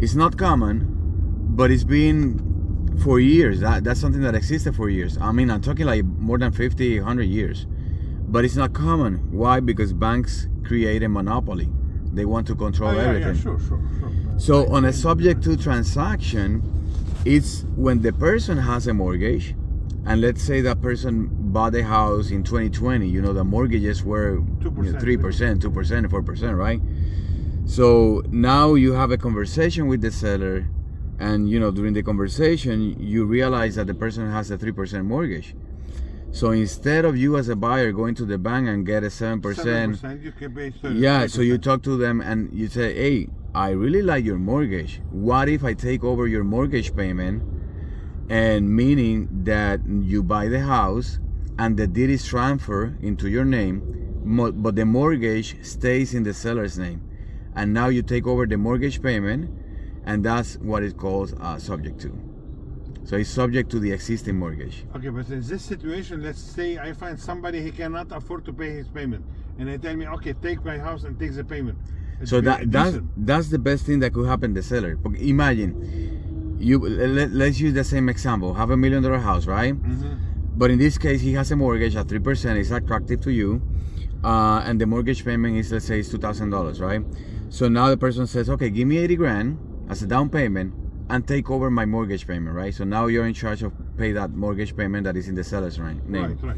It's not common, but it's been for years. That's something that existed for years. I mean, I'm talking like more than 50, 100 years. But it's not common. Why? Because banks create a monopoly. They want to control everything. Yeah, sure. So on a subject to transaction, it's when the person has a mortgage, and let's say that person bought a house in 2020. You know, the mortgages were 2%, 3%, 2%, 4%, right? So now you have a conversation with the seller, and you know, during the conversation, you realize that the person has a 3% mortgage. So instead of you as a buyer going to the bank and get a 7%, 7%, you can pay 30%. yeah, so you talk to them and you say, hey, I really like your mortgage. What if I take over your mortgage payment? And meaning that you buy the house and the deed is transferred into your name, but the mortgage stays in the seller's name. And now you take over the mortgage payment, and that's what it calls subject to. So it's subject to the existing mortgage. Okay, but in this situation, let's say I find somebody he cannot afford to pay his payment, and they tell me, okay, take my house and take the payment. So that's the best thing that could happen to the seller. Imagine, let's use the same example. Have $1 million house, right? Mm-hmm. But in this case, he has a mortgage at 3%. It's attractive to you, and the mortgage payment is, let's say, it's $2,000, right? So now the person says, okay, give me 80 grand as a down payment and take over my mortgage payment, right? So now you're in charge of pay that mortgage payment that is in the seller's name. Right.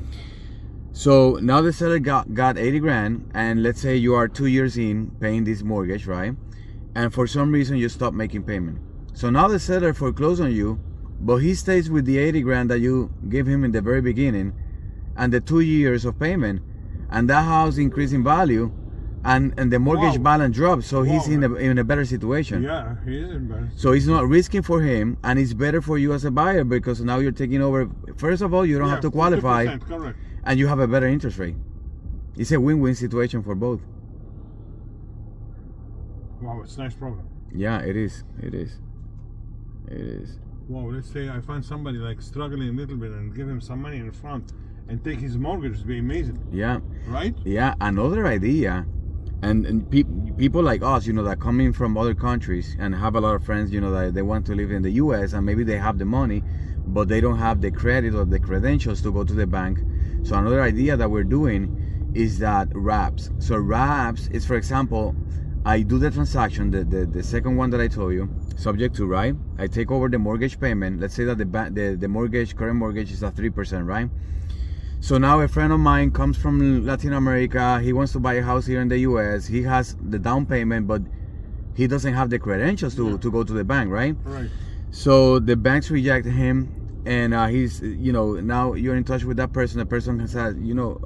So now the seller got 80 grand, and let's say you are 2 years in paying this mortgage, right? And for some reason you stop making payment. So now the seller foreclosed on you, but he stays with the 80 grand that you gave him in the very beginning and the 2 years of payment, and that house increased in value, and the mortgage balance drops, so he's in a better situation. Yeah, he is in better. So it's not risking for him, and it's better for you as a buyer, because now you're taking over. First of all, you don't have to qualify, correct. and you have a better interest rate. It's a win-win situation for both. Wow, it's a nice problem. Yeah, it is. Wow, let's say I find somebody like struggling a little bit and give him some money in front and take his mortgage. It'd be amazing. Yeah. Right? Yeah, another idea. And people like us, you know, that coming from other countries and have a lot of friends, you know, that they want to live in the US, and maybe they have the money, but they don't have the credit or the credentials to go to the bank. So another idea that we're doing is that wraps. So wraps is, for example, I do the transaction, the second one that I told you, subject to, right? I take over the mortgage payment. Let's say that the mortgage, current mortgage is at 3%, right? So now a friend of mine comes from Latin America. He wants to buy a house here in the US. He has the down payment, but he doesn't have the credentials to go to the bank, right? Right. So the banks reject him, and he's, you know, now you're in touch with that person. The person says, you know,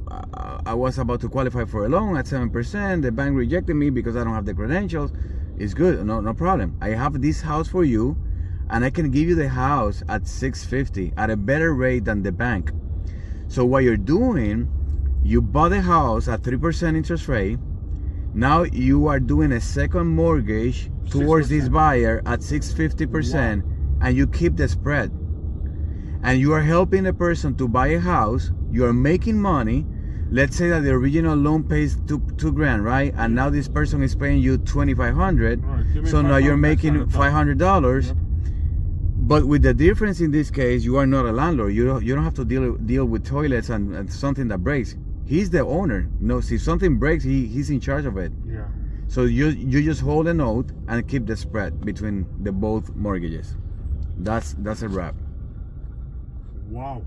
I was about to qualify for a loan at 7%. The bank rejected me because I don't have the credentials. It's good, no problem. I have this house for you, and I can give you the house at $650 at a better rate than the bank. So what you're doing, you bought a house at 3% interest rate. Now you are doing a second mortgage towards 6%. This buyer at 650%, and you keep the spread. And you are helping a person to buy a house. You are making money. Let's say that the original loan pays two grand, right? And now this person is paying you $2,500. Right, so now you're making $500. Yep. But with the difference in this case, you are not a landlord. You don't have to deal with toilets and something that breaks. He's the owner. No, see, if something breaks, he's in charge of it. Yeah. So you just hold a note and keep the spread between the both mortgages. That's a wrap. Wow.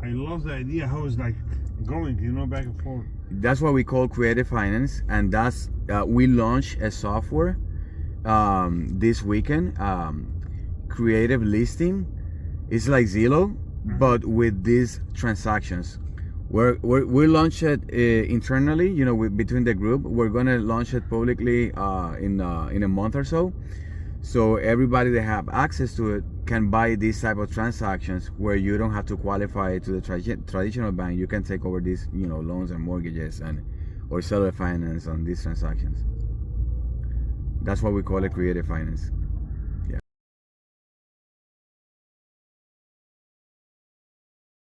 I love the idea how it's like going, you know, back and forth. That's what we call creative finance, and that's we launched a software this weekend. Creative listing. It's like Zillow, but with these transactions. We launched it internally, you know, between the group. We're gonna launch it publicly in a month or so. So everybody that have access to it can buy these type of transactions where you don't have to qualify to the traditional bank. You can take over these, you know, loans and mortgages or seller finance on these transactions. That's what we call it, creative finance.